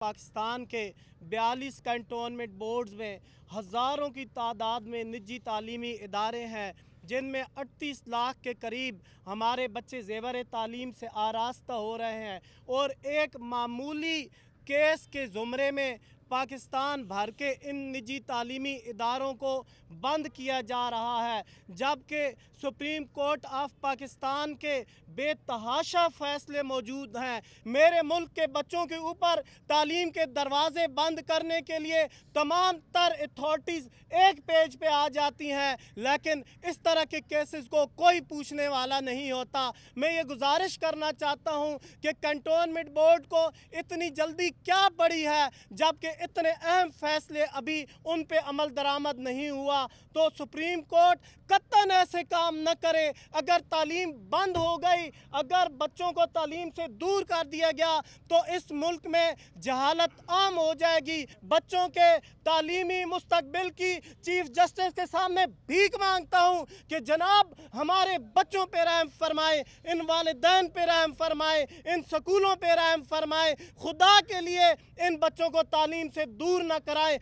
पाकिस्तान के 42 cantonment boards में हज़ारों की तादाद में निजी तालीमी इदारे हैं, जिनमें 38 लाख के करीब हमारे बच्चे ज़ेवर तालीम से आरास्ता हो रहे हैं। और एक मामूली केस के ज़ुमरे में पाकिस्तान भर के इन निजी तालीमी इदारों को बंद किया जा रहा है, जबकि सुप्रीम कोर्ट ऑफ पाकिस्तान के बेतहाशा फ़ैसले मौजूद हैं। मेरे मुल्क के बच्चों के ऊपर तालीम के दरवाज़े बंद करने के लिए तमाम तर अथॉरिटीज़ एक पेज पे आ जाती हैं, लेकिन इस तरह के केसेस को कोई पूछने वाला नहीं होता। मैं ये गुजारिश करना चाहता हूँ कि कंटोनमेंट बोर्ड को इतनी जल्दी क्या पड़ी है, जबकि इतने अहम फैसले अभी उन पे अमल दरामद नहीं हुआ। तो सुप्रीम कोर्ट कतई ऐसे काम न करे। अगर तालीम बंद हो गई, अगर बच्चों को तालीम से दूर कर दिया गया, तो इस मुल्क में जहालत आम हो जाएगी। बच्चों के तालीमी मुस्तकबिल की चीफ जस्टिस के सामने भीख मांगता हूँ कि जनाब हमारे बच्चों पे रहम फरमाए, इन वालिदैन पे रहम फरमाए, इन स्कूलों पे रहम फरमाए। खुदा के लिए इन बच्चों को तालीम से दूर न कराएं।